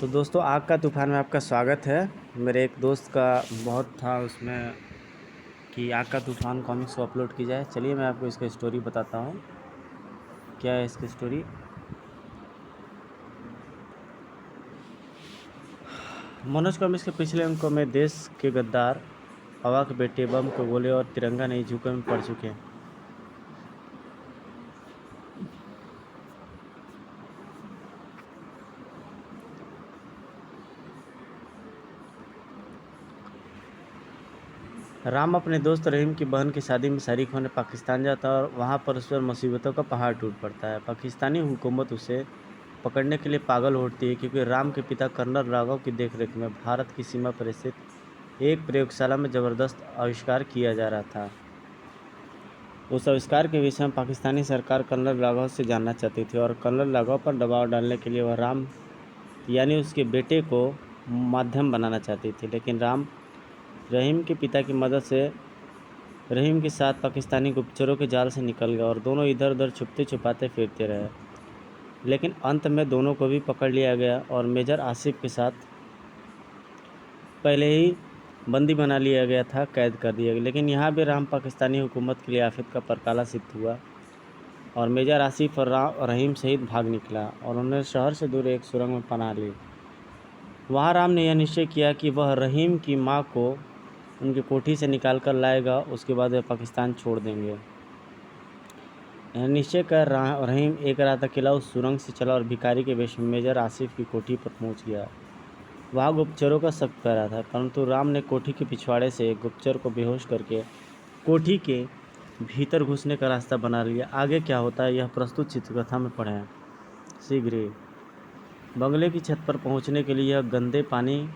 तो दोस्तों, आग का तूफ़ान में आपका स्वागत है। मेरे एक दोस्त का बहुत था उसमें कि आग का तूफ़ान कॉमिक्स को अपलोड की जाए। चलिए मैं आपको इसका स्टोरी बताता हूँ। क्या है इसकी स्टोरी? मनोज कॉमिक्स के पिछले अंकों में देश के गद्दार, हवा के बेटे, बम के गोले और तिरंगा नहीं झुके में पड़ चुके हैं। राम अपने दोस्त रहीम की बहन की शादी में शरीक होने पाकिस्तान जाता है और वहाँ पर उस पर मुसीबतों का पहाड़ टूट पड़ता है। पाकिस्तानी हुकूमत उसे पकड़ने के लिए पागल होती है, क्योंकि राम के पिता कर्नल राघव की देखरेख में भारत की सीमा पर स्थित एक प्रयोगशाला में ज़बरदस्त आविष्कार किया जा रहा था। उस आविष्कार के विषय में पाकिस्तानी सरकार कर्नल राघव से जानना चाहती थी और कर्नल राघव पर दबाव डालने के लिए वह राम यानी उसके बेटे को माध्यम बनाना चाहती थी। लेकिन राम रहीम के पिता की मदद से रहीम के साथ पाकिस्तानी गुप्तचरों के जाल से निकल गया और दोनों इधर उधर छुपते छुपाते फिरते रहे। लेकिन अंत में दोनों को भी पकड़ लिया गया और मेजर आसिफ के साथ पहले ही बंदी बना लिया गया था, कैद कर दिया गया। लेकिन यहाँ भी राम पाकिस्तानी हुकूमत के लिए आफत का परकाला सिद्ध हुआ और मेजर आसिफ और रहीम सहित भाग निकला और उन्होंने शहर से दूर एक सुरंग में पनाह ली। वहाँ राम ने यह निश्चय किया कि वह रहीम की माँ को उनकी कोठी से निकाल कर लाएगा, उसके बाद वे पाकिस्तान छोड़ देंगे। यह निश्चय कर रहीम एक रात अकेला उस सुरंग से चला और भिखारी के वेश में मेजर आसिफ की कोठी पर पहुँच गया। वहाँ गुप्तचरों का सख्त पहरा था, परंतु राम ने कोठी के पिछवाड़े से एक गुप्तचर को बेहोश करके कोठी के भीतर घुसने का रास्ता बना लिया। आगे क्या होता है यह प्रस्तुत चित्रकथा में पढ़ें शीघ्र ही। बंगले की छत पर पहुंचने के लिए यह गंदे पानी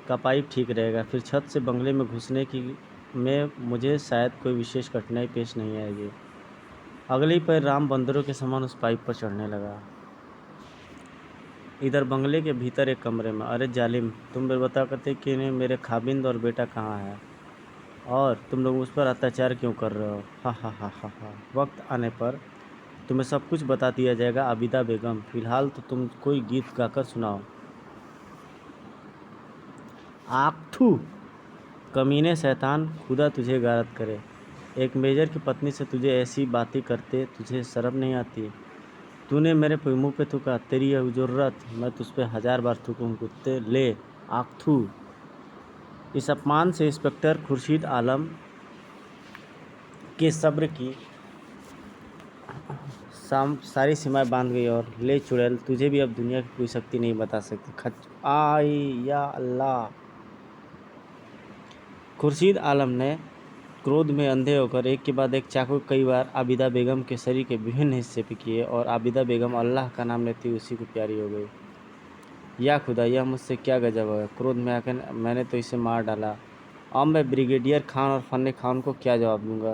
का पाइप ठीक रहेगा। फिर छत से बंगले में घुसने की में मुझे शायद कोई विशेष कठिनाई पेश नहीं आएगी। अगले ही पल राम बंदरों के समान उस पाइप पर चढ़ने लगा। इधर बंगले के भीतर एक कमरे में, अरे जालिम, तुम बता करते कि मेरे खाबिंद और बेटा कहाँ है और तुम लोग उस पर अत्याचार क्यों कर रहे हो? हा हा हा हा हा। वक्त आने पर तुम्हें सब कुछ बता दिया जाएगा आबिदा बेगम। फिलहाल तो तुम कोई गीत गाकर सुनाओ। आखथू, कमीने शैतान, खुदा तुझे गारत करे। एक मेजर की पत्नी से तुझे ऐसी बातें करते तुझे शर्म नहीं आती? तूने मेरे मुँह पे थूका, तेरी यह ज़रूरत, मैं तुझ पे 1000 बार थूकूं कुत्ते। ले आखथू। इस अपमान से इंस्पेक्टर खुर्शीद आलम के सब्र की सारी सीमाएं बांध गई और ले चुड़ैल, तुझे भी अब दुनिया की कोई शक्ति नहीं बता सकती। खच आई या अल्लाह। खुर्शीद आलम ने क्रोध में अंधे होकर एक के बाद एक चाकू कई बार आबिदा बेगम के शरीर के विभिन्न हिस्से पे किए और आबिदा बेगम अल्लाह का नाम लेती उसी को प्यारी हो गई। या खुदा, यह मुझसे क्या गजब है। क्रोध में आकर मैंने तो इसे मार डाला। अब मैं ब्रिगेडियर खान और फन्ने खान को क्या जवाब दूंगा?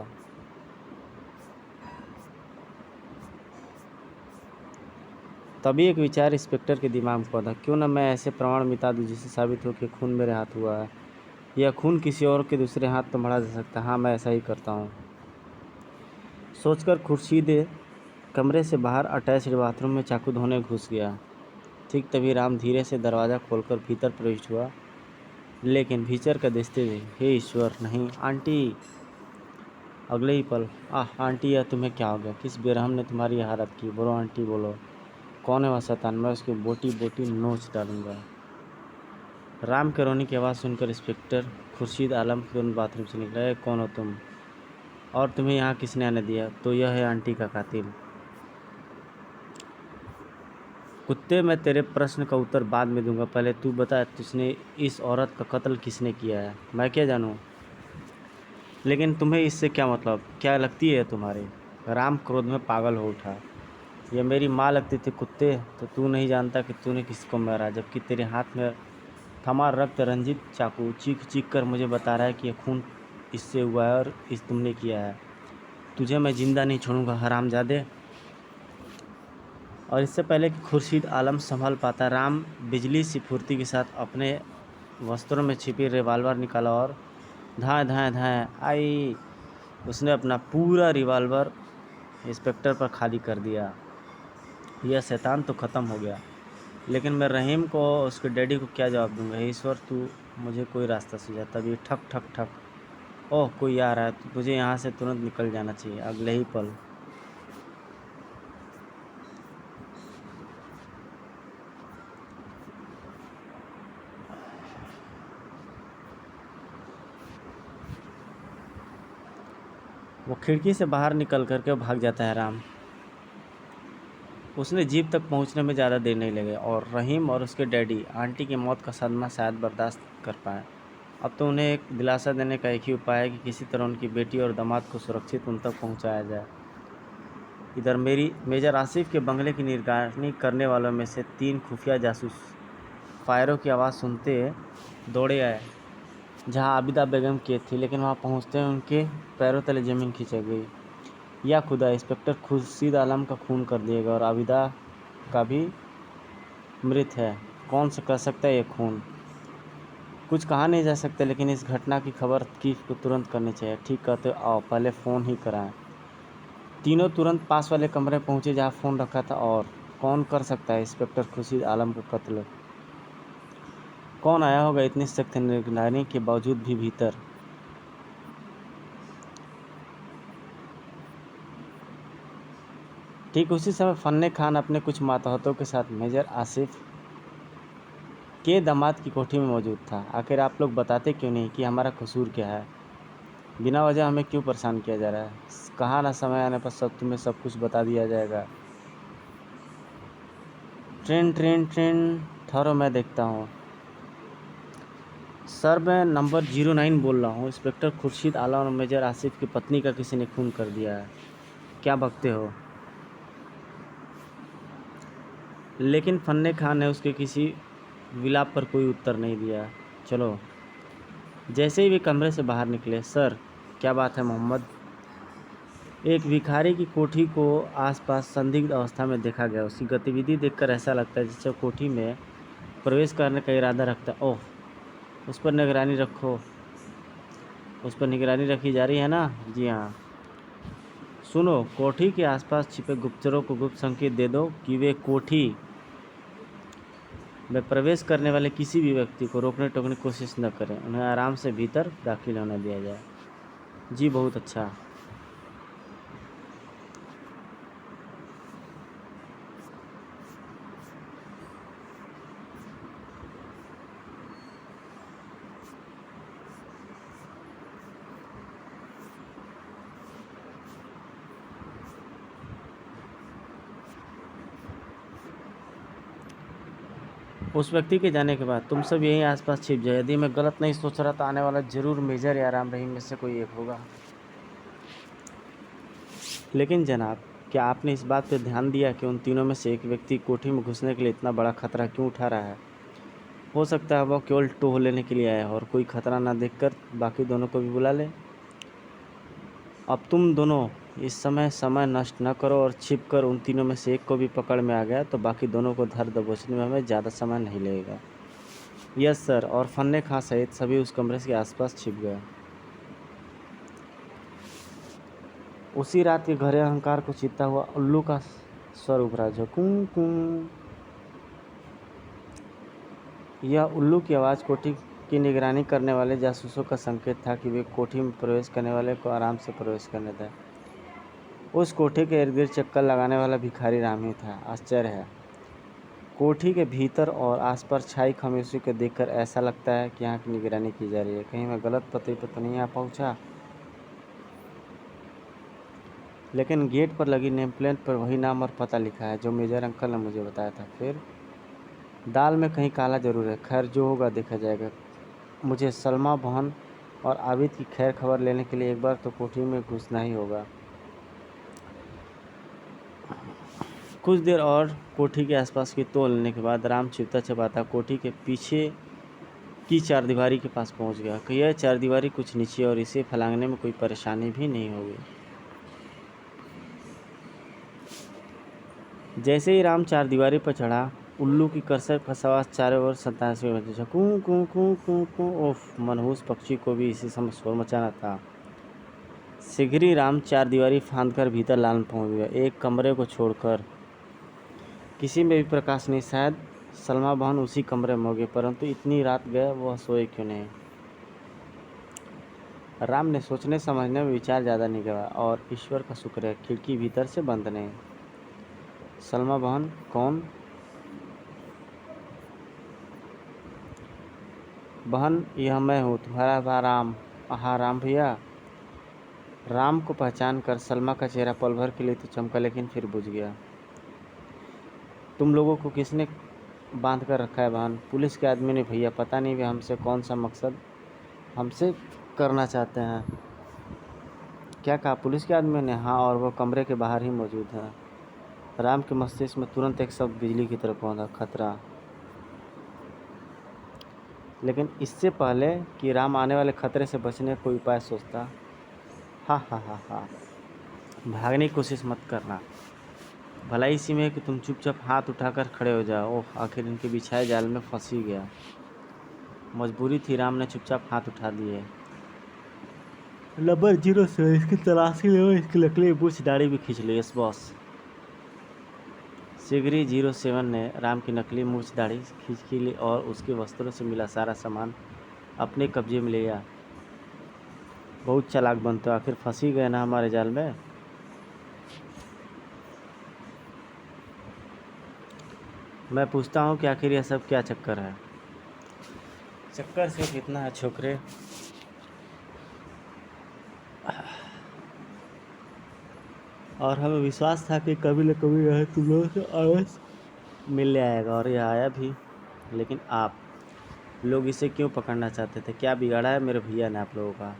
तभी एक विचार इंस्पेक्टर के दिमाग में पड़ा, क्यों न मैं ऐसे प्रमाण मिटा दूं जिससे साबित हो कि खून मेरे हाथ हुआ है। यह खून किसी और के दूसरे हाथ तो मढ़ा जा सकता है। हाँ, मैं ऐसा ही करता हूँ। सोचकर खुर्शीद कमरे से बाहर अटैच्ड बाथरूम में चाकू धोने घुस गया। ठीक तभी राम धीरे से दरवाज़ा खोलकर भीतर प्रविष्ट हुआ, लेकिन भीतर का देखते हुए, हे ईश्वर, नहीं आंटी। अगले ही पल, आह आंटी, यह तुम्हें क्या हो गया? किस बेरहम ने तुम्हारी हालत की? बोलो आंटी बोलो, कौन है वह शैतान? मैं उसकी बोटी बोटी नोच डालूंगा। राम के रोने की आवाज़ सुनकर इंस्पेक्टर खुर्शीद आलम तुरंत बाथरूम से निकला। कौन हो तुम और तुम्हें यहाँ किसने आने दिया? तो यह है आंटी का कातिल। कुत्ते, मैं तेरे प्रश्न का उत्तर बाद में दूंगा, पहले तू बता, तुझने इस औरत का कत्ल किसने किया है? मैं क्या जानूँ? लेकिन तुम्हें इससे क्या मतलब? क्या लगती है तुम्हारे? राम क्रोध में पागल हो उठा। यह मेरी माँ लगती थी कुत्ते। तो तू नहीं जानता कि तूने किसको मारा, जबकि तेरे हाथ में थमा रक्त रंजित चाकू चीख चीख कर मुझे बता रहा है कि यह खून इससे हुआ है और इस तुमने किया है। तुझे मैं जिंदा नहीं छोड़ूंगा हरामजादे। और इससे पहले कि खुर्शीद आलम संभल पाता, राम बिजली सी फुर्ती के साथ अपने वस्त्रों में छिपी रिवाल्वर निकाला और धाएं धाएं धाएं आई। उसने अपना पूरा रिवाल्वर इंस्पेक्टर पर खाली कर दिया। यह शैतान तो ख़त्म हो गया। लेकिन मैं रहीम को उसके डैडी को क्या जवाब दूंगा। हे ईश्वर तू मुझे कोई रास्ता सुझा। तभी ठक ठक ठक, ओह कोई आ रहा है, तो तुझे यहाँ से तुरंत निकल जाना चाहिए अगले ही पल। वो खिड़की से बाहर निकल करके भाग जाता है राम। उसने जीप तक पहुंचने में ज़्यादा देर नहीं लगे और रहीम और उसके डैडी आंटी की मौत का सदमा शायद बर्दाश्त कर पाए। अब तो उन्हें एक दिलासा देने का एक ही उपाय है कि किसी तरह उनकी बेटी और दामाद को सुरक्षित उन तक पहुंचाया जाए। इधर मेजर आसिफ के बंगले की निगरानी करने वालों में से 3 खुफिया जासूस फायरों की आवाज़ सुनते दौड़े आए जहां आबिदा बेगम कैद थी, लेकिन वहां पहुंचते ही उनके पैरों तले ज़मीन खिंच गई। या खुदा, इंस्पेक्टर खुर्शीद आलम का खून कर दिएगा और आबिदा का भी मृत है। कौन सा कर सकता है ये खून? कुछ कहा नहीं जा सकता, लेकिन इस घटना की खबर चीफ को तुरंत करनी चाहिए। ठीक कहते हो, आओ पहले फ़ोन ही कराएं। तीनों तुरंत पास वाले कमरे पहुंचे जहां फ़ोन रखा था। और कौन कर सकता है इंस्पेक्टर खुर्शीद आलम का कत्ल? कौन आया होगा इतनी सख्त निगरानी के बावजूद भी भीतर? ठीक उसी समय फन्ने खान अपने कुछ मातहतों के साथ मेजर आसिफ के दामाद की कोठी में मौजूद था। आखिर आप लोग बताते क्यों नहीं कि हमारा कसूर क्या है? बिना वजह हमें क्यों परेशान किया जा रहा है? कहा ना समय आने पर तुम्हें सब कुछ बता दिया जाएगा। ट्रेन ट्रेन ट्रेन, ठहरो मैं देखता हूँ। सर मैं नंबर 09 बोल रहा हूँ। इंस्पेक्टर खुर्शीद आलम और मेजर आसिफ की पत्नी का किसी ने खून कर दिया है। क्या बकते हो? लेकिन फन्ने खान ने उसके किसी विलाप पर कोई उत्तर नहीं दिया। चलो। जैसे ही वे कमरे से बाहर निकले, सर क्या बात है मोहम्मद? एक भिखारी की कोठी को आसपास संदिग्ध अवस्था में देखा गया। उसकी गतिविधि देखकर ऐसा लगता है जैसे कोठी में प्रवेश करने का इरादा रखता है। ओह, उस पर निगरानी रखो। उस पर निगरानी रखी जा रही है ना? जी हाँ। सुनो, कोठी के आसपास छिपे गुप्तचरों को गुप्त संकेत दे दो कि वे कोठी में प्रवेश करने वाले किसी भी व्यक्ति को रोकने टोकने की कोशिश न करें। उन्हें आराम से भीतर दाखिल होने दिया जाए। जी बहुत अच्छा। उस व्यक्ति के जाने के बाद तुम सब यहीं आसपास छिप जाए। यदि मैं गलत नहीं सोच रहा तो आने वाला जरूर मेजर या राम रहीम में से कोई एक होगा। लेकिन जनाब, क्या आपने इस बात पर ध्यान दिया कि उन तीनों में से एक व्यक्ति कोठी में घुसने के लिए इतना बड़ा खतरा क्यों उठा रहा है? हो सकता है वह केवल टोह लेने के लिए आया हो और कोई खतरा ना देखकर बाकी दोनों को भी बुला ले। अब तुम दोनों इस समय नष्ट न करो और छिप कर उन तीनों में से एक को भी पकड़ में आ गया तो बाकी दोनों को धर दबोचने में हमें ज़्यादा समय नहीं लगेगा। Yes sir. और फन्ने खां सहित सभी उस कमरे के आसपास छिप गए। उसी रात के घरे अहंकार को चीरता हुआ उल्लू का स्वर उभरा, जो कूं कूं। यह उल्लू की आवाज़ कोठी की निगरानी करने वाले जासूसों का संकेत था कि वे कोठी में प्रवेश करने वाले को आराम से प्रवेश करने दें। उस कोठी के इर्द गिर्द चक्कर लगाने वाला भिखारी राम ही था। आश्चर्य है, कोठी के भीतर और आसपास छाई खामोशी को देखकर ऐसा लगता है कि यहाँ की निगरानी की जा रही है। कहीं मैं गलत पते पर तो नहीं आ पहुँचा? लेकिन गेट पर लगी नेम प्लेट पर वही नाम और पता लिखा है जो मेजर अंकल ने मुझे बताया था। फिर दाल में कहीं काला जरूर है। खैर जो होगा देखा जाएगा। मुझे सलमा बहन और आबिद की खैर खबर लेने के लिए एक बार तो कोठी में घुसना ही होगा। कुछ देर और कोठी के आसपास की तोल लेने के बाद राम छिपता छिपाता कोठी के पीछे की चारदीवारी के पास पहुंच गया कि यह चारदीवारी कुछ नीचे और इसे फलांगने में कोई परेशानी भी नहीं होगी। जैसे ही राम चारदीवारी पर चढ़ा, उल्लू की करसर खसवास चारों ओर सतासी में बजा। कूं कूं कूं कूं कूं। ओफ, मनहूस पक्षी को भी इसी समय शोर मचाना था। शीघ्र ही राम चारदीवारी फांदकर भीतर लाल पहुंच गया। एक कमरे को छोड़कर किसी में भी प्रकाश नहीं। शायद सलमा बहन उसी कमरे में होगी, परंतु इतनी रात गए वह सोए क्यों नहीं। राम ने सोचने समझने में विचार ज़्यादा नहीं किया और ईश्वर का शुक्र है खिड़की भीतर से बंद नहीं। सलमा बहन कौन। बहन यह मैं हूँ, तुम्हारा भाई राम। हाँ राम भैया। राम को पहचान कर सलमा का चेहरा पल भर के लिए तो चमका, लेकिन फिर बुझ गया। तुम लोगों को किसने बांध कर रखा है बहन। पुलिस के आदमी ने भैया, पता नहीं वे हमसे कौन सा मकसद हमसे करना चाहते हैं। क्या कहा, पुलिस के आदमी ने। हाँ, और वह कमरे के बाहर ही मौजूद है। राम के मस्तिष्क में तुरंत एक शब्द बिजली की तरह पहुंचा, खतरा। लेकिन इससे पहले कि राम आने वाले खतरे से बचने का कोई उपाय सोचता, हा हा हा हा, भागने की कोशिश मत करना। भलाई इसी में है कि तुम चुपचाप हाथ उठाकर खड़े हो जाओ। ओह, आखिर इनके बिछाए जाल में फंस ही गया। मजबूरी थी, राम ने चुपचाप हाथ उठा दिए। नंबर 0 से इसकी तलाशी लो, इसकी नकली मूछ दाढ़ी भी खींच लो। Yes boss. शीघ्र ही 07 ने राम की नकली मूछ दाढ़ी खींच ली और उसके वस्त्रों से मिला सारा सामान अपने कब्जे में ले लिया। बहुत चालाक बनते हो, आखिर फंस ही गए ना हमारे जाल में। मैं पूछता हूँ कि आखिर यह सब क्या चक्कर है। चक्कर सिर्फ इतना है छोकरे, और हमें विश्वास था कि कभी न कभी यह तुम लोगों से अवश्य मिलने आएगा, और यह आया भी। लेकिन आप लोग इसे क्यों पकड़ना चाहते थे। क्या बिगाड़ा है मेरे भैया ने आप लोगों का।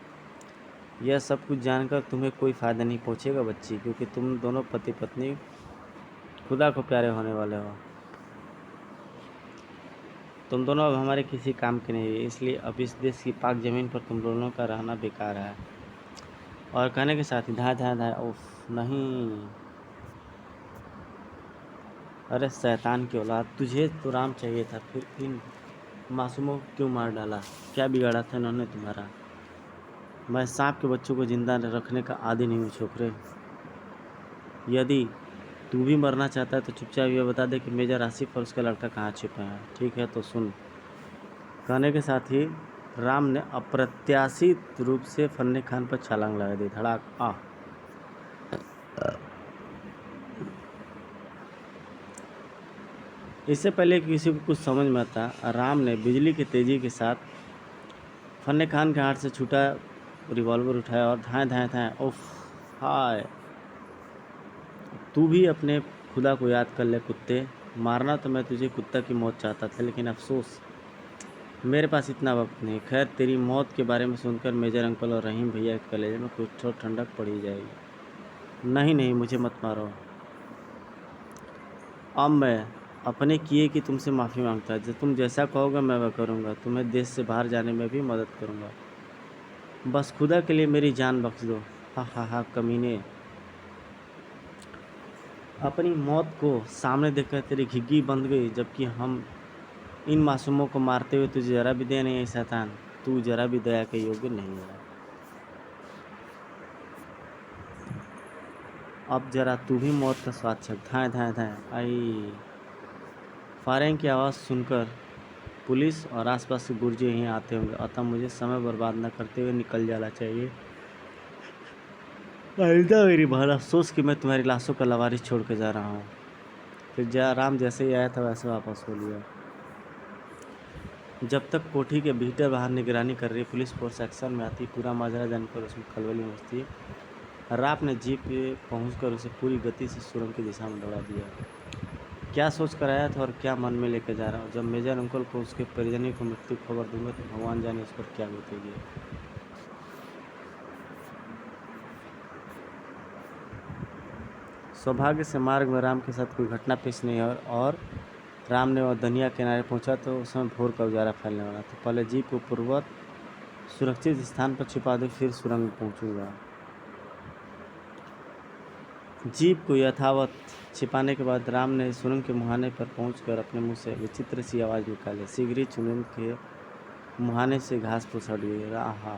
यह सब कुछ जानकर तुम्हें कोई फ़ायदा नहीं पहुँचेगा बच्ची, क्योंकि तुम दोनों पति पत्नी खुदा को प्यारे होने वाले हो। तुम दोनों अब हमारे किसी काम के नहीं है, इसलिए अब इस देश की पाक ज़मीन पर तुम दोनों का रहना बेकार है। और कहने के साथ ही धाए धाए धाए, उफ नहीं। अरे शैतान की औलाद, तुझे तो राम चाहिए था, फिर इन मासूमों को क्यों मार डाला। क्या बिगाड़ा था इन्होंने तुम्हारा। मैं सांप के बच्चों को जिंदा रखने का आदी नहीं हूँ छोकरे। यदि तू भी मरना चाहता है तो चुपचाप ये बता दे कि मेजर आसिफ और उसका लड़का कहाँ छिपे हैं। ठीक है तो सुन। कहने के साथ ही राम ने अप्रत्याशित रूप से फन्ने खान पर छलांग लगा दी। धड़ाक। आ इससे पहले कि किसी को कुछ समझ में आता, राम ने बिजली की तेज़ी के साथ फन्ने खान के हाथ से छूटा रिवॉल्वर उठाया और धाए धाए धाए। उफ हाय। तू भी अपने खुदा को याद कर ले कुत्ते। मारना तो मैं तुझे कुत्ता की मौत चाहता था, लेकिन अफसोस मेरे पास इतना वक्त नहीं। खैर, तेरी मौत के बारे में सुनकर मेजर अंकल और रहीम भैया के कलेजे में कुछ तो ठंडक पड़ ही जाएगी। नहीं नहीं, मुझे मत मारो। अब मैं अपने किए की तुमसे माफ़ी मांगता। जब तुम जैसा कहोगे मैं वह करूँगा। तुम्हें देश से बाहर जाने में भी मदद करूँगा। बस खुदा के लिए मेरी जान बख्श दो। हा हा हा कमीने। अपनी मौत को सामने देखकर तेरी घिग्गी बंद गई, जबकि हम इन मासूमों को मारते हुए तुझे जरा भी दया नहीं है शैतान। तू जरा भी दया के योग्य नहीं है। अब जरा तू भी मौत का स्वाद चख। धाए धाए धाए। आई। फायरिंग की आवाज़ सुनकर पुलिस और आसपास के गुर्जे यहीं आते होंगे, अतः मुझे समय बर्बाद न करते हुए निकल जाना चाहिए। आइंदा मेरी बहन, अफसोस कि मैं तुम्हारी लाशों का लवारिस छोड़ के जा रहा हूँ। फिर राम जैसे ही आया था वैसे वापस हो लिया। जब तक कोठी के भीतर बाहर निगरानी कर रही पुलिस फोर्स एक्शन में आती, पूरा माजरा जानकर उसमें खलबली मचती। राम ने जीप पे पहुंचकर उसे पूरी गति से सुरंग की दिशा में दौड़ा दिया। क्या सोच कर आया था और क्या मन में लेकर जा रहा हूँ। जब मेजर अंकल को उसके परिजनों को मृत्यु खबर दूंगा तो भगवान जाने उस पर क्या बीतेगी। सौभाग्य से मार्ग में राम के साथ कोई घटना पेश नहीं है, और राम ने वह दनिया किनारे पहुंचा तो उस समय भोर का उजाला फैलने वाला था। पहले जीप को पूर्ववत सुरक्षित स्थान पर छिपा दे, फिर सुरंग में पहुंचूंगा। जीप को यथावत छिपाने के बाद राम ने सुरंग के मुहाने पर पहुंचकर अपने मुंह से विचित्र सी आवाज़ निकाली। शीघ्र ही चुनिंद के मुहाने से घास फूस हट गई। आहा,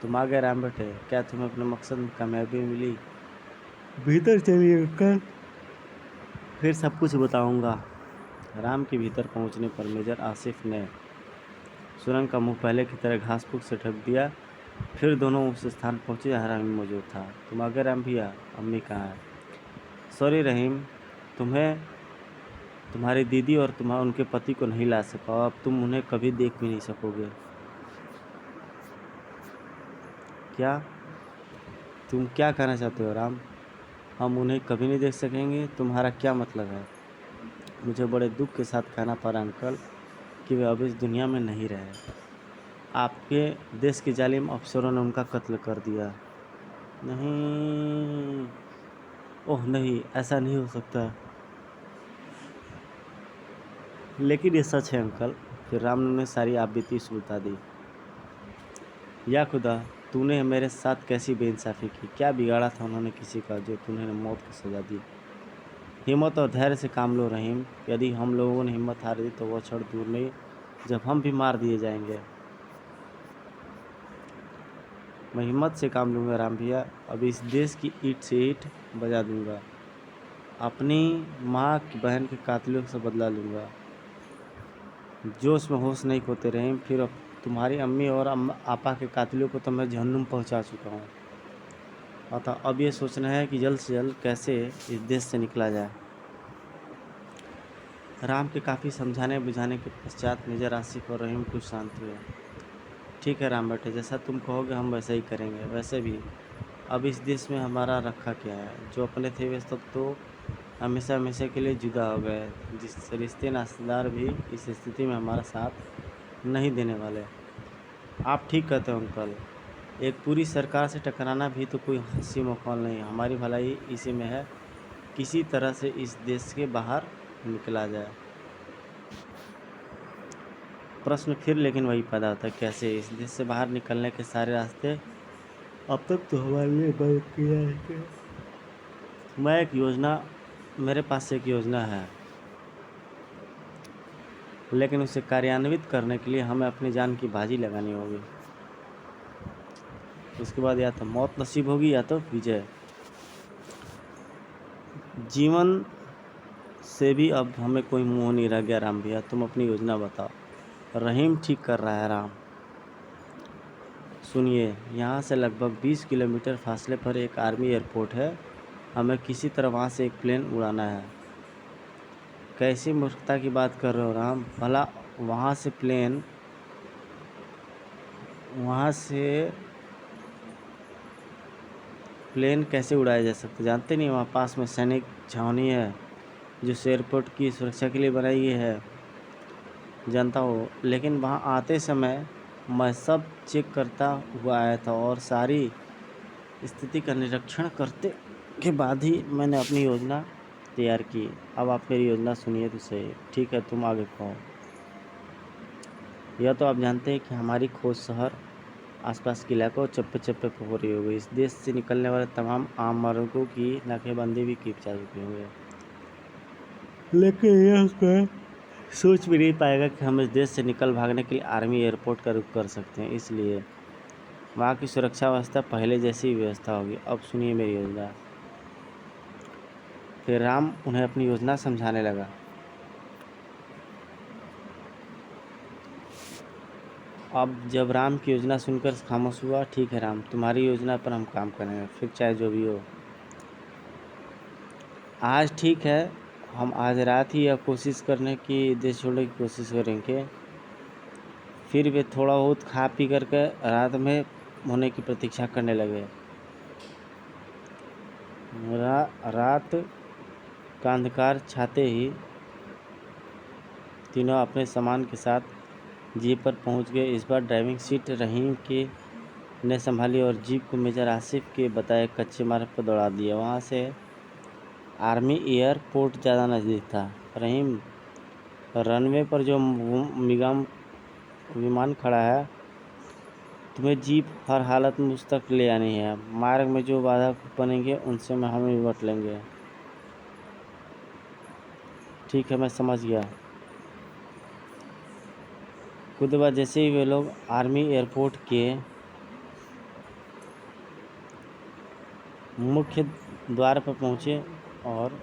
तुम आ गए राम बेटे। क्या तुम्हें अपने मकसद में कामयाबी मिली। भीतर चलिए, कल फिर सब कुछ बताऊंगा। राम के भीतर पहुंचने पर मेजर आसिफ ने सुरंग का मुंह पहले की तरह घास फूस से ढक दिया। फिर दोनों उस स्थान पहुंचे जहाँ रहीम मौजूद था। तुम आ गए राम भैया, अम्मी कहाँ है? सॉरी रहीम, तुम्हें तुम्हारी दीदी और उनके पति को नहीं ला सका, अब तुम उन्हें कभी देख भी नहीं सकोगे। क्या तुम क्या कहना चाहते हो राम? हम उन्हें कभी नहीं देख सकेंगे? तुम्हारा क्या मतलब है? मुझे बड़े दुख के साथ कहना पड़ा अंकल कि वे अब इस दुनिया में नहीं रहे। आपके देश के जालिम अफसरों ने उनका कत्ल कर दिया। नहीं, ओह नहीं, ऐसा नहीं हो सकता। लेकिन ये सच है अंकल। फिर राम ने उन्हें सारी आप बीती सुलता दी। या खुदा, तूने मेरे साथ कैसी बेइंसाफ़ी की? क्या बिगाड़ा था उन्होंने किसी का जो तूने मौत की सज़ा दी? हिम्मत और धैर्य से काम लो रहीम। यदि हम लोगों ने हिम्मत हार दी तो वह क्षण दूर नहीं जब हम भी मार दिए जाएंगे। मैं हिम्मत से काम लूँगा राम भैया। अब इस देश की ईंट से ईंट बजा दूँगा। अपनी माँ की बहन के कातिलों से बदला लूँगा। जोश में होश नहीं खोते रहीम। फिर अब तुम्हारी अम्मी और आपा के कातिलों को तो मैं जहन्नुम पहुँचा चुका हूँ। अतः अब ये सोचना है कि जल्द से जल्द कैसे इस देश से निकला जाए। राम के काफ़ी समझाने बुझाने के पश्चात मेजर आसिफ और रहीम कुछ शांत हुए। ठीक है राम बेटे, जैसा तुम कहोगे हम वैसा ही करेंगे। वैसे भी अब इस देश में हमारा रखा क्या है? जो अपने थे वे सब तो हमेशा हमेशा के लिए जुदा हो गए। जिस रिश्ते नातेदार भी इस स्थिति में हमारा साथ नहीं देने वाले। आप ठीक कहते हो अंकल। एक पूरी सरकार से टकराना भी तो कोई हंसी मखौल नहीं। हमारी भलाई इसी में है, किसी तरह से इस देश के बाहर निकला जाए। प्रश्न फिर लेकिन वही पैदा होता है, कैसे? इस देश से बाहर निकलने के सारे रास्ते अब तक तो हमारे लिए बंद किया है। मेरे पास एक योजना है, लेकिन उसे कार्यान्वित करने के लिए हमें अपनी जान की बाजी लगानी होगी। उसके बाद या तो मौत नसीब होगी या तो विजय। जीवन से भी अब हमें कोई मुंह नहीं रह गया राम भैया। तुम अपनी योजना बताओ। रहीम ठीक कर रहा है राम। सुनिए, यहाँ से लगभग 20 किलोमीटर फासले पर एक आर्मी एयरपोर्ट है। हमें किसी तरह वहाँ से एक प्लेन उड़ाना है। कैसी मूर्खता की बात कर रहे हो राम? भला वहाँ से प्लेन कैसे उड़ाया जा सकता? जानते नहीं वहाँ पास में सैनिक छावनी है जो इस एयरपोर्ट की सुरक्षा के लिए बनाई गई है। जानता हो, लेकिन वहाँ आते समय मैं सब चेक करता हुआ आया था और सारी स्थिति का निरीक्षण करते के बाद ही मैंने अपनी योजना तैयार की। अब आप मेरी योजना सुनिए तो सही। ठीक है, तुम आगे कहो। यह तो आप जानते हैं कि हमारी खोज शहर आसपास के इलाकों चप्पे चप्पे पर हो रही होगी। इस देश से निकलने वाले तमाम आम मार्गों की नाकेबंदी भी की जा चुकी होंगी। लेकिन यह सोच भी नहीं पाएगा कि हम इस देश से निकल भागने के लिए आर्मी एयरपोर्ट का रुख कर सकते हैं। इसलिए वहाँ की सुरक्षा व्यवस्था पहले जैसी व्यवस्था होगी। अब सुनिए मेरी योजना। फिर राम उन्हें अपनी योजना समझाने लगा। अब जब राम की योजना सुनकर खामोश हुआ। ठीक है राम, तुम्हारी योजना पर हम काम करेंगे, फिर चाहे जो भी हो। आज ठीक है, हम आज रात ही यह कोशिश करने की देश छोड़ने की कोशिश करेंगे। फिर वे थोड़ा बहुत खा पी करके रात में होने की प्रतीक्षा करने लगे। रात का अंधकार छाते ही तीनों अपने सामान के साथ जीप पर पहुंच गए। इस बार ड्राइविंग सीट रहीम के ने संभाली और जीप को मेजर आसिफ के बताए कच्चे मार्ग पर दौड़ा दिया। वहाँ से आर्मी एयरपोर्ट ज़्यादा नज़दीक था। रहीम, रनवे पर जो मिगाम विमान खड़ा है, तुम्हें जीप हर हालत में उस तक ले आनी है। मार्ग में जो बाधा बनेंगे उनसे हम निपट लेंगे। ठीक है, मैं समझ गया। कुछ बाद जैसे ही वे लोग आर्मी एयरपोर्ट के मुख्य द्वार पर पहुंचे और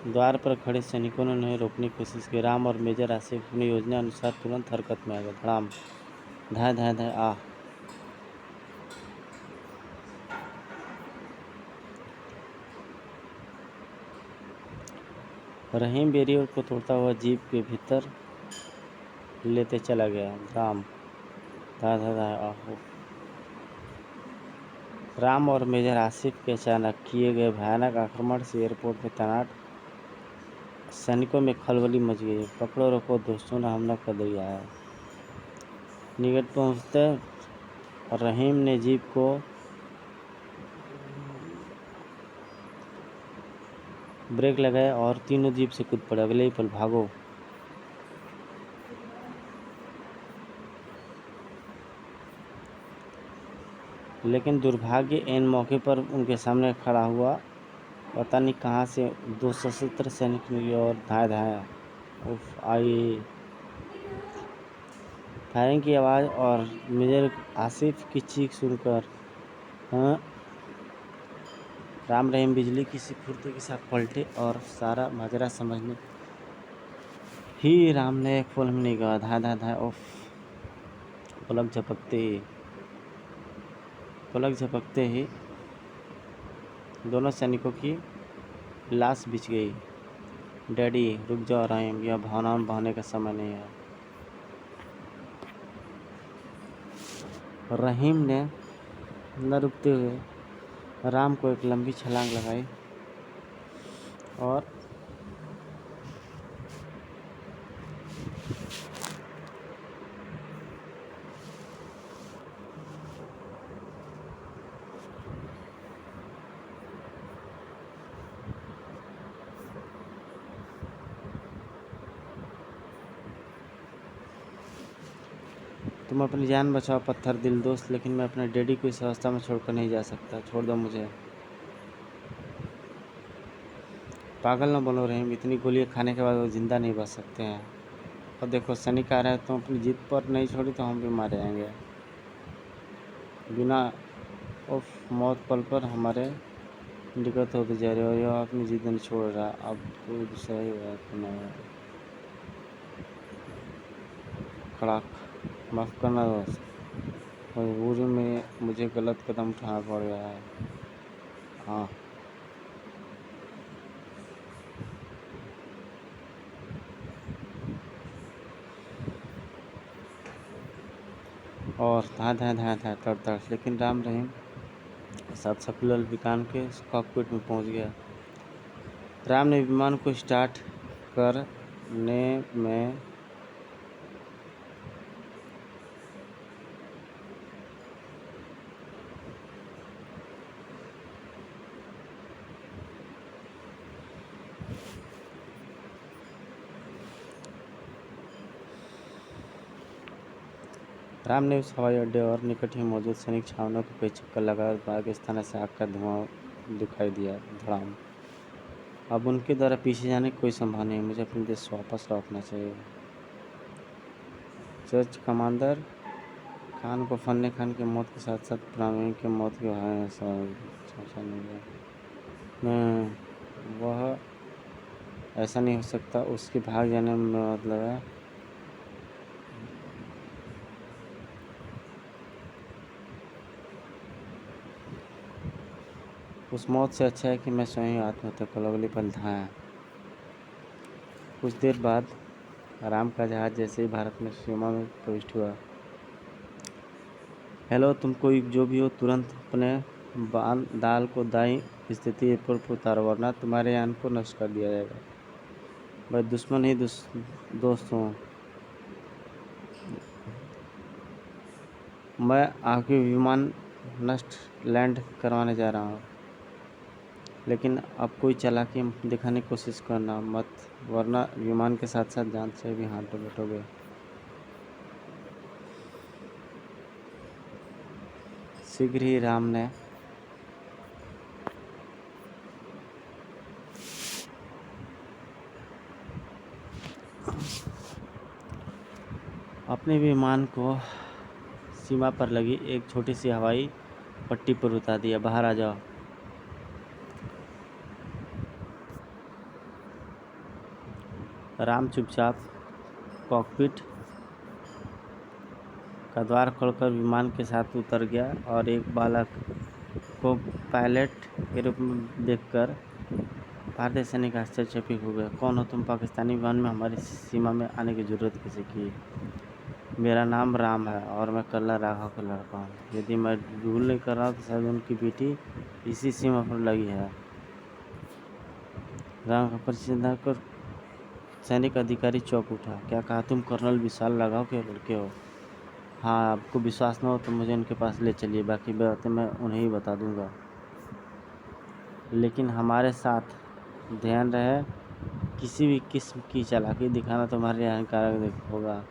द्वार पर खड़े सैनिकों ने उन्हें रोकने की कोशिश की। राम और मेजर आसिफ अपनी योजना अनुसार तुरंत हरकत में आ गए। धड़ाम, धाय धाय धाय आ। रहीम बैरियर को तोड़ता हुआ जीप के भीतर लेते चला गया। राम, धाय धाय धाय आ। राम और मेजर आसिफ के अचानक किए गए भयानक आक्रमण से एयरपोर्ट में तैनात सैनिकों में खलबली मच गई। पकड़ो रखो, दोस्तों ने हमला कर दिया है। निकट पहुंचते रहीम ने जीप को ब्रेक लगाया और तीनों जीप से कूद पड़े। अगले ही पल भागो। लेकिन दुर्भाग्य इन मौके पर उनके सामने खड़ा हुआ। पता नहीं कहाँ से दो सशस्त्र सैनिक निकले और धाए धाए उफ आई। फायरिंग की आवाज़ और मेजर आसिफ की चीख सुनकर राम रहीम बिजली की सी फुर्ती के साथ पलटे और सारा माजरा समझने ही राम ने एक पल में नहीं कहा। धाय धाय धाय उफ। पलक झपकते ही दोनों सैनिकों की लाश बिछ गई। डैडी रुक जाओ रहीम, यह भावनाओं बहाने का समय नहीं है। रहीम ने न रुकते हुए राम को एक लंबी छलांग लगाई और तुम अपनी जान बचाओ पत्थर दिल दोस्त, लेकिन मैं अपने डैडी को इस अवस्था में छोड़कर नहीं जा सकता। छोड़ दो मुझे। पागल न बनो रहीम, इतनी गोलियां खाने के बाद वो जिंदा नहीं बच सकते हैं। और देखो सैनिक आ रहा है, तुम अपनी जिद पर नहीं छोड़ी तो हम भी मारे जाएंगे। बिना उफ मौत पल पर हमारे निकट होते जा रहे हो और यह अपनी जिद नहीं छोड़ रहा। अब तो सही है तुम्हें कड़ाक। माफ़ करना दोस्त, मजबूरी में मुझे गलत कदम उठाना पड़ गया है। हाँ, और धाय धाय धाय धाय तड़ तड़। लेकिन राम रहीम साथ सकुलर विमान के कॉकपिट में पहुंच गया। राम ने विमान को स्टार्ट करने में राम ने उस हवाई अड्डे और निकट ही मौजूद सैनिक छावनियों को कई चक्कर लगाया। पाकिस्तान से आग का धुआं दिखाई दिया। धड़ाम। अब उनके द्वारा पीछे जाने की कोई संभावना नहीं। मुझे अपने देश वापस लौटना चाहिए। चर्च कमांडर खान को फन्ने खान की मौत के साथ साथ प्राणवी की मौत के बारे में वह ऐसा नहीं हो सकता। उसके भाग जाने में मतलब है उस मौत से अच्छा है कि मैं स्वयं आत्महत्या कर लूं। अगले पल धाया। कुछ देर बाद राम का जहाज जैसे ही भारत में सीमा में प्रविष्ट हुआ। हेलो, तुम कोई जो भी हो, तुरंत अपने दाल को दाई स्थिति एयरपोर्ट पर उतारो वरना तुम्हारे यान को नष्ट कर दिया जाएगा। भाई दुश्मन ही दोस्त हूँ। मैं आपके विमान नष्ट लैंड करवाने जा रहा हूँ, लेकिन अब कोई चालाकी दिखाने की कोशिश करना मत, वरना विमान के साथ साथ जान से भी हाथ बैठोगे। शीघ्र ही राम ने अपने विमान को सीमा पर लगी एक छोटी सी हवाई पट्टी पर उतार दिया। बाहर आ जाओ। राम चुपचाप कॉकपिट का द्वार खोलकर विमान के साथ उतर गया और एक बालक को पायलट के रूप में देखकर भारतीय सैनिक आश्चर्यचकित हो गए। कौन हो तुम? पाकिस्तानी विमान में हमारी सीमा में आने की जरूरत कैसे की? मेरा नाम राम है और मैं कर्नल राघव का लड़का हूँ। यदि मैं भूल नहीं कर रहा हूँ तो शायद उनकी बेटी इसी सीमा पर लगी है। राम का परिचय देकर सैनिक अधिकारी चौंक उठा। क्या कहा? तुम कर्नल विशाल राघव के लड़के हो? हाँ, आपको विश्वास न हो तो मुझे उनके पास ले चलिए, बाकी बातें मैं उन्हें ही बता दूंगा। लेकिन हमारे साथ ध्यान रहे, किसी भी किस्म की चालाकी दिखाना तुम्हारे हानिकारक होगा।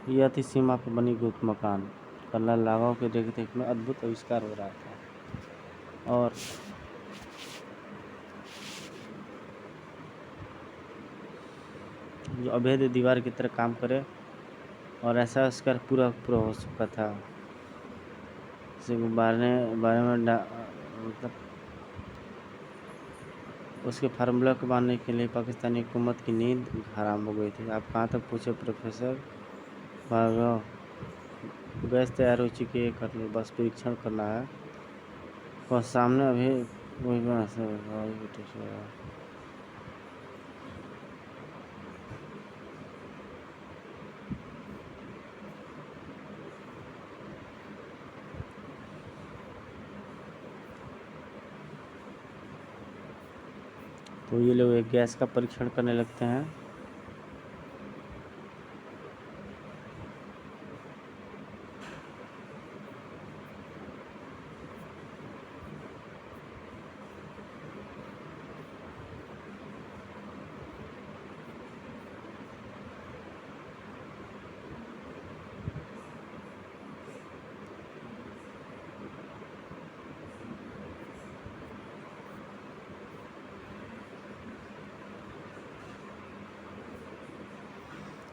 यह थी सीमा पर बनी गुप्त मकान। कर्नल राघव के देख में अद्भुत आविष्कार हो रहा था और जो अभेद दीवार की तरह काम करे और ऐसा आविष्कार पूरा हो चुका था। इसे बारे में मतलब उसके फार्मूला को मानने के लिए पाकिस्तानी हुकूमत की नींद हराम हो गई थी। आप कहाँ तक पूछे प्रोफेसर भार्गव? गैस तैयार हो चुकी है कर्नल, बस परीक्षण करना है। और सामने अभी वही तो ये लोग एक गैस का परीक्षण करने लगते हैं।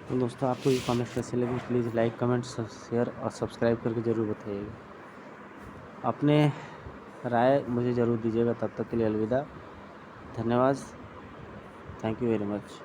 तो दोस्तों, आपको ये कमेंट्स कैसे लगे प्लीज़ लाइक, कमेंट, शेयर और सब्सक्राइब करके ज़रूर बताइएगा। अपने राय मुझे ज़रूर दीजिएगा। तब तक के लिए अलविदा। धन्यवाद। Thank you very much.